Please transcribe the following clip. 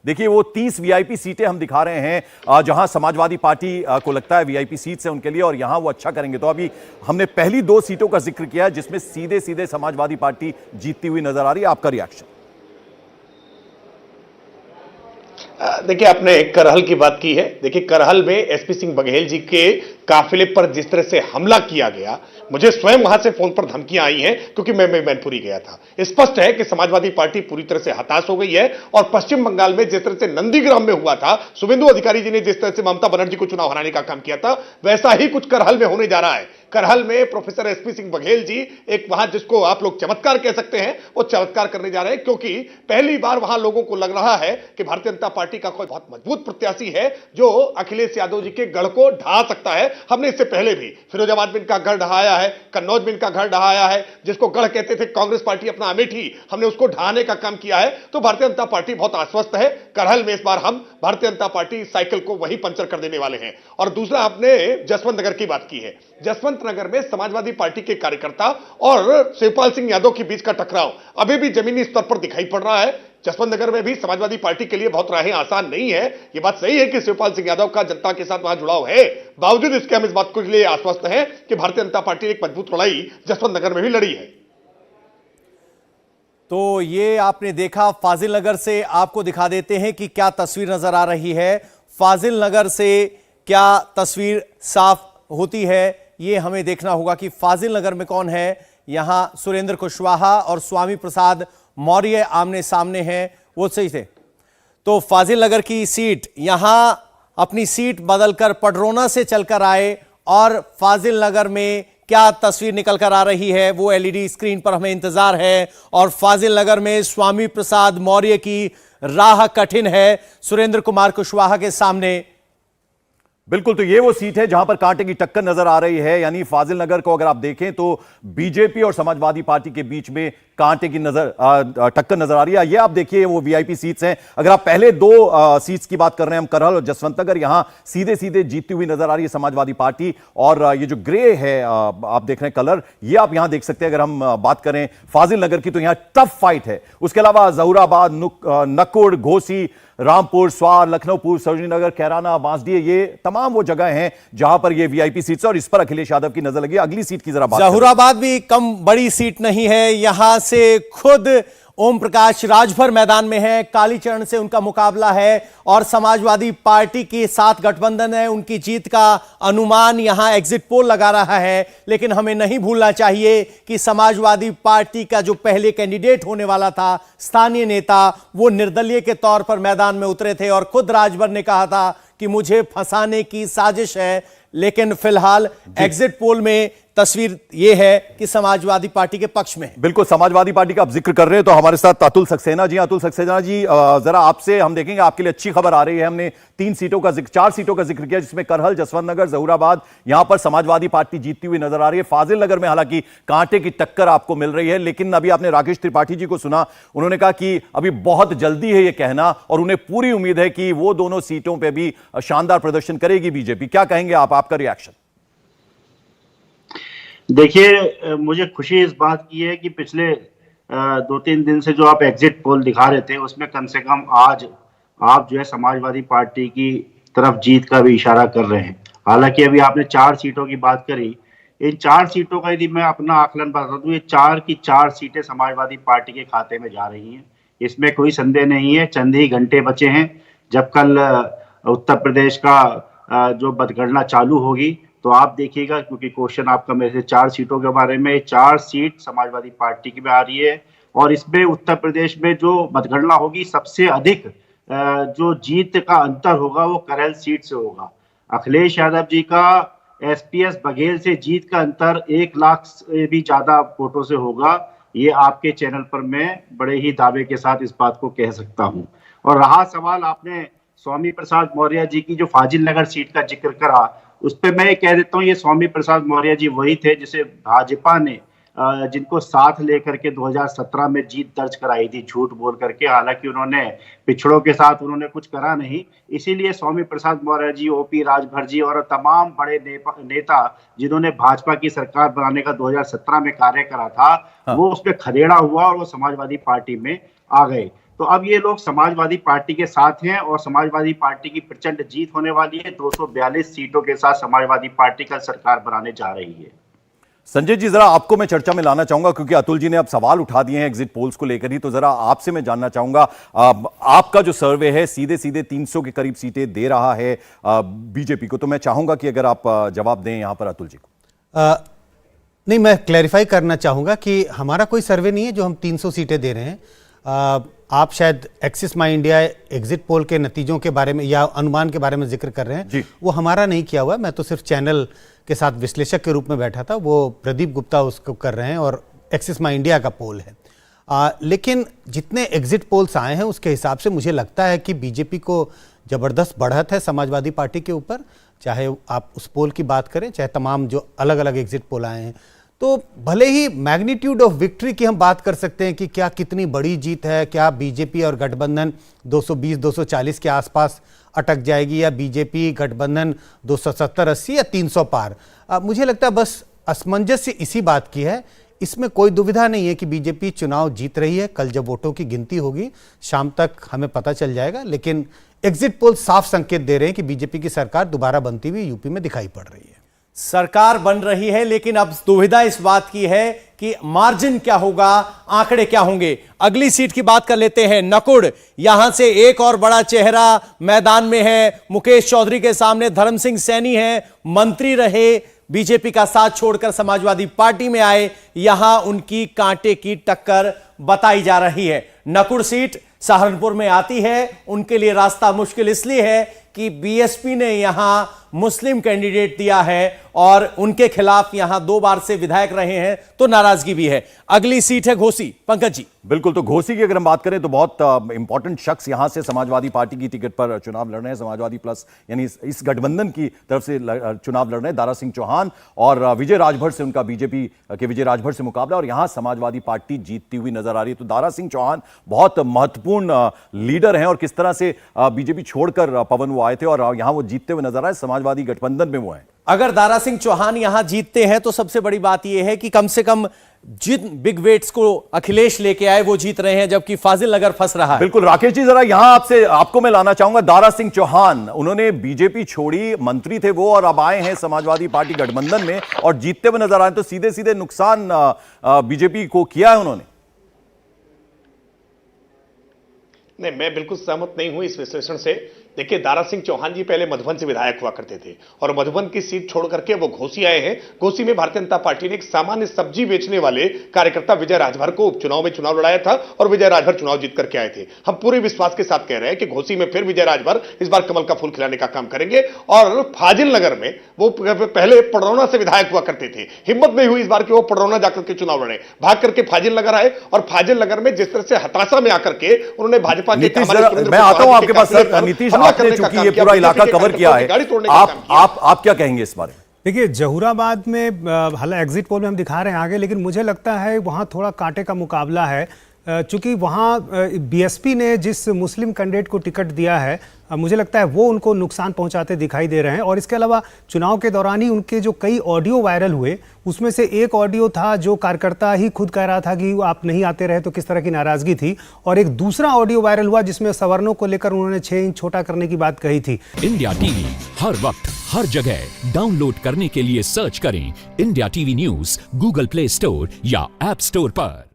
देखिए वो 30 वीआईपी सीटें हम दिखा रहे हैं जहां समाजवादी पार्टी को लगता है वीआईपी सीट्स है उनके लिए और यहां वो अच्छा करेंगे। तो अभी हमने पहली 2 सीटों का जिक्र किया है जिसमें सीधे सीधे समाजवादी पार्टी जीतती हुई नजर आ रही है। आपका रिएक्शन? देखिए, आपने करहल की बात की है। देखिए, करहल में एसपी सिंह बघेल जी के काफिले पर जिस तरह से हमला किया गया, मुझे स्वयं वहां से फोन पर धमकियां आई हैं क्योंकि मैं मैनपुरी गया था। स्पष्ट है कि समाजवादी पार्टी पूरी तरह से हताश हो गई है और पश्चिम बंगाल में जिस तरह से नंदीग्राम में हुआ था, शुभेंदु अधिकारी जी ने जिस तरह से ममता बनर्जी को चुनाव हराने का काम किया था, वैसा ही कुछ करहल में होने जा रहा है। करहल में प्रोफेसर एसपी सिंह बघेल जी एक वहां जिसको आप लोग चमत्कार कह सकते हैं, वो चमत्कार करने जा रहे हैं क्योंकि पहली बार वहां लोगों को लग रहा है कि भारतीय जनता पार्टी का कोई बहुत मजबूत प्रत्याशी है जो अखिलेश यादव जी के गढ़ को ढहा सकता है। हमने इससे पहले भी फिरोजाबाद में इनका गढ़ ढहाया है, कन्नौज में इनका गढ़ ढहाया है, जिसको गढ़ कहते थे कांग्रेस पार्टी अपना अमेठी, हमने उसको ढहाने का काम किया है। तो भारतीय जनता पार्टी बहुत आश्वस्त है। करहल में इस बार हम भारतीय जनता पार्टी साइकिल को वही पंचर कर देने वाले हैं। और दूसरा, आपने जसवंत नगर की बात की है। जसवंत नगर में समाजवादी पार्टी के कार्यकर्ता और शिवपाल सिंह यादव के बीच का टकराव अभी भी जमीनी स्तर पर दिखाई पड़ रहा है। जसवंत नगर में भी समाजवादी पार्टी के लिए बहुत राहें आसान नहीं है। यह बात सही है कि शिवपाल सिंह यादव का जनता के साथ वहां जुड़ाव है, बावजूद इसके हम इस बात के लिए आश्वस्त हैं कि भारतीय जनता पार्टी ने एक मजबूत लड़ाई जसवंत नगर में भी लड़ी है। तो ये आपने देखा फाजिल नगर से, आपको दिखा देते हैं कि क्या तस्वीर नजर आ रही है। फाजिल नगर से क्या तस्वीर साफ होती है, ये हमें देखना होगा कि फाजिल नगर में कौन है। यहां सुरेंद्र कुशवाहा और स्वामी प्रसाद मौर्य आमने सामने हैं, वो सही थे। तो फाजिल नगर की सीट, यहां अपनी सीट बदलकर पडरौना से चलकर आए और फाजिल नगर में क्या तस्वीर निकल कर आ रही है वो एलईडी स्क्रीन पर हमें इंतजार है। और फाजिल नगर में स्वामी प्रसाद मौर्य की राह कठिन है सुरेंद्र कुमार कुशवाहा के सामने। बिल्कुल, तो ये वो सीट है जहां पर कांटे की टक्कर नजर आ रही है। यानी फाजिल नगर को अगर आप देखें तो बीजेपी और समाजवादी पार्टी के बीच में कांटे की टक्कर नजर आ रही है। ये आप देखिए वो वीआईपी सीट्स हैं। अगर आप पहले 2 सीट्स की बात कर रहे हैं हम, करहल और जसवंत नगर, यहां सीधे सीधे जीतती हुई नजर आ रही है समाजवादी पार्टी। और ये जो ग्रे है आप देख रहे हैं कलर, ये आप यहां देख सकते हैं। अगर हम बात करें फाजिल नगर की तो यहां टफ फाइट है। उसके अलावा जहूराबाद, नकुड़, घोसी, रामपुर, स्वार, लखनऊपुर, सरोजनी नगर, कैराना, बांसडीह, ये तमाम वो जगह हैं जहां पर ये वीआईपी सीट्स और इस पर अखिलेश यादव की नजर लगी। अगली सीट की जरा बात, जहूराबाद भी कम बड़ी सीट नहीं है। यहां से खुद ओम प्रकाश राजभर मैदान में है, कालीचरण से उनका मुकाबला है और समाजवादी पार्टी के साथ गठबंधन है। उनकी जीत का अनुमान यहां एग्जिट पोल लगा रहा है। लेकिन हमें नहीं भूलना चाहिए कि समाजवादी पार्टी का जो पहले कैंडिडेट होने वाला था, स्थानीय नेता, वो निर्दलीय के तौर पर मैदान में उतरे थे और खुद राजभर ने कहा था कि मुझे फंसाने की साजिश है। लेकिन फिलहाल एग्जिट पोल में तस्वीर यह है कि समाजवादी पार्टी के पक्ष में है। बिल्कुल, समाजवादी पार्टी का आप जिक्र कर रहे हैं तो हमारे साथ अतुल सक्सेना जी। अतुल सक्सेना जी, जरा आपसे हम देखेंगे, आपके लिए अच्छी खबर आ रही है। हमने 4 सीटों का जिक्र किया जिसमें करहल, जसवंत नगर, जहूराबाद, यहां पर समाजवादी पार्टी जीतती हुई नजर आ रही है। फाजिल नगर में हालांकि कांटे की टक्कर आपको मिल रही है। लेकिन अभी आपने राकेश त्रिपाठी जी को सुना, उन्होंने कहा कि अभी बहुत जल्दी है यह कहना और उन्हें पूरी उम्मीद है कि वो दोनों सीटों पर भी शानदार प्रदर्शन करेगी बीजेपी। क्या कहेंगे आप, आपका रिएक्शन? देखिए, मुझे खुशी इस बात की है कि पिछले 2-3 दिन से जो आप एग्जिट पोल दिखा रहे थे उसमें कम से कम आज आप जो है समाजवादी पार्टी की तरफ जीत का भी इशारा कर रहे हैं। हालांकि अभी आपने 4 सीटों की बात करी, इन 4 सीटों का यदि मैं अपना आकलन बता दूं, ये 4 की 4 सीटें समाजवादी पार्टी के खाते में जा रही हैं, इसमें कोई संदेह नहीं है। चंद ही घंटे बचे हैं, जब कल उत्तर प्रदेश का जो मतगणना चालू होगी तो आप देखिएगा, क्योंकि क्वेश्चन आपका मेरे से 4 सीटों के बारे में, 4 सीट समाजवादी पार्टी की में आ रही है और इसमें उत्तर प्रदेश में जो मतगणना होगी सबसे अधिक जो जीत का अंतर होगा वो करहल सीट से होगा। अखिलेश यादव जी का एसपीएस बघेल से जीत का अंतर 1 लाख से भी ज्यादा वोटों से होगा। ये आपके चैनल पर मैं बड़े ही दावे के साथ इस बात को कह सकता हूं। और रहा सवाल आपने स्वामी प्रसाद मौर्य जी की जो फाजिल नगर सीट का जिक्र करा, उस पर मैं कह देता हूँ ये स्वामी प्रसाद मौर्य जी वही थे जिसे भाजपा ने जिनको साथ लेकर के 2017 में जीत दर्ज कराई थी झूठ बोल करके। हालांकि उन्होंने पिछड़ों के साथ उन्होंने कुछ करा नहीं, इसीलिए स्वामी प्रसाद मौर्य जी, ओपी राजभर जी और तमाम बड़े नेता जिन्होंने भाजपा की सरकार बनाने का 2017 में कार्य करा था, वो उसमें खदेड़ा हुआ और वो समाजवादी पार्टी में आ गए। तो तो अब ये लोग समाजवादी पार्टी के साथ हैं और समाजवादी पार्टी की प्रचंड जीत होने वाली है। 242 सीटों के साथ समाजवादी पार्टी का सरकार बनाने जा रही है। संजय जी, जरा आपको मैं चर्चा में लाना चाहूंगा क्योंकि अतुल जी ने अब सवाल उठा दिए हैं एग्जिट पोल्स को लेकर ही, तो जरा आपसे मैं जानना चाहूंगा, आपका जो सर्वे है सीधे सीधे 300 के करीब सीटें दे रहा है बीजेपी को, तो मैं चाहूंगा कि अगर आप जवाब दें यहां पर अतुल जी को। नहीं, मैं क्लैरिफाई करना चाहूँगा कि हमारा कोई सर्वे नहीं है जो हम 300 सीटें दे रहे हैं। आप शायद एक्सिस माई इंडिया एग्जिट पोल के नतीजों के बारे में या अनुमान के बारे में जिक्र कर रहे हैं, वो हमारा नहीं किया हुआ है। मैं तो सिर्फ चैनल के साथ विश्लेषक के रूप में बैठा था, वो प्रदीप गुप्ता उसको कर रहे हैं और एक्सिस माई इंडिया का पोल है। लेकिन जितने एग्जिट पोल्स आए हैं उसके हिसाब से मुझे लगता है कि बीजेपी को ज़बरदस्त बढ़त है समाजवादी पार्टी के ऊपर, चाहे आप उस पोल की बात करें चाहे तमाम जो अलग अलग एग्जिट पोल आए हैं। तो भले ही मैग्नीट्यूड ऑफ विक्ट्री की हम बात कर सकते हैं कि क्या कितनी बड़ी जीत है, क्या बीजेपी और गठबंधन 220-240 के आसपास अटक जाएगी या बीजेपी गठबंधन 270-80 या 300 पार। मुझे लगता है बस असमंजस इसी बात की है। इसमें कोई दुविधा नहीं है कि बीजेपी चुनाव जीत रही है। कल जब वोटों की गिनती होगी शाम तक हमें पता चल जाएगा, लेकिन एग्जिट पोल साफ संकेत दे रहे हैं कि बीजेपी की सरकार दोबारा बनती हुई यूपी में दिखाई पड़ रही है। सरकार बन रही है, लेकिन अब दुविधा इस बात की है कि मार्जिन क्या होगा, आंकड़े क्या होंगे। अगली सीट की बात कर लेते हैं, नकुड़। यहां से एक और बड़ा चेहरा मैदान में है। मुकेश चौधरी के सामने धर्म सिंह सैनी है, मंत्री रहे, बीजेपी का साथ छोड़कर समाजवादी पार्टी में आए। यहां उनकी कांटे की टक्कर बताई जा रही है। नकुड़ सीट सहारनपुर में आती है, उनके लिए रास्ता मुश्किल इसलिए है कि बीएसपी ने यहां मुस्लिम कैंडिडेट दिया है और उनके खिलाफ यहां 2 बार से विधायक रहे हैं, तो नाराजगी भी है। अगली सीट है घोसी। पंकज जी। बिल्कुल, तो घोसी की अगर हम बात करें तो बहुत इंपॉर्टेंट शख्स यहां से समाजवादी पार्टी की टिकट पर चुनाव लड़ रहे हैं, समाजवादी प्लस यानी इस गठबंधन की तरफ से चुनाव लड़ रहे हैं दारा सिंह चौहान, और विजय राजभर से उनका बीजेपी के विजय राजभर से मुकाबला, और यहां समाजवादी पार्टी जीतती हुई नजर आ रही है। तो दारा सिंह चौहान बहुत महत्वपूर्ण लीडर हैं और किस तरह से बीजेपी छोड़कर पवन वो आए थे और यहां वो जीतते हुए नजर आए, समाजवादी गठबंधन में वो हैं। अगर दारा सिंह चौहान यहां जीतते हैं तो सबसे बड़ी बात यह है कि कम से कम जिन बिग वेट्स को अखिलेश लेके आए वो जीत रहे हैं, जबकि फाजिल नगर फंस रहा है। बिल्कुल राकेश जी, जरा यहां आपको मैं लाना चाहूंगा। दारा सिंह चौहान, उन्होंने बीजेपी छोड़ी, मंत्री थे वो, और अब आए हैं समाजवादी पार्टी गठबंधन में और जीतते हुए नजर आए, तो सीधे सीधे नुकसान बीजेपी को किया है उन्होंने। नहीं, मैं बिल्कुल सहमत नहीं हूं इस विश्लेषण से। देखिए, दारा सिंह चौहान जी पहले मधुबन से विधायक हुआ करते थे और मधुबन की सीट छोड़ करके वो घोसी आए हैं। घोसी में भारतीय जनता पार्टी ने एक सामान्य सब्जी बेचने वाले कार्यकर्ता विजय राजभर को उपचुनाव में चुनाव लड़ाया था और विजय राजभर चुनाव जीत करके आए थे। हम पूरे विश्वास के साथ कह रहे हैं कि घोसी में फिर विजय राजभर इस बार कमल का फूल खिलाने का काम करेंगे। और फाजिल नगर में वो पहले पडरौना से विधायक हुआ करते थे, हिम्मत नहीं हुई इस बार कि वो पडरौना जाकर के चुनाव लड़े, भाग करके फाजिल नगर आए और फाजिल नगर में जिस तरह से हताशा में आकर के उन्होंने भाजपा के, मैं आता हूं आपके पास सर। नीतीश, आपने चूंकि ये पूरा इलाका कवर किया है, आप क्या कहेंगे इस बारे में? देखिए, जहूराबाद में हालांकि एग्जिट पोल में हम दिखा रहे हैं आगे, लेकिन मुझे लगता है वहाँ थोड़ा कांटे का मुकाबला है, चूंकि वहाँ बीएसपी ने जिस मुस्लिम कैंडिडेट को टिकट दिया है मुझे लगता है वो उनको नुकसान पहुंचाते दिखाई दे रहे हैं। और इसके अलावा चुनाव के दौरान ही उनके जो कई ऑडियो वायरल हुए, उसमें से एक ऑडियो था जो कार्यकर्ता ही खुद कह रहा था कि आप नहीं आते रहे तो किस तरह की नाराजगी थी, और एक दूसरा ऑडियो वायरल हुआ जिसमें सवर्णों को लेकर उन्होंने 6 इंच छोटा करने की बात कही थी। इंडिया टीवी हर वक्त हर जगह डाउनलोड करने के लिए सर्च करें India TV news Google play store या ऐप स्टोर पर।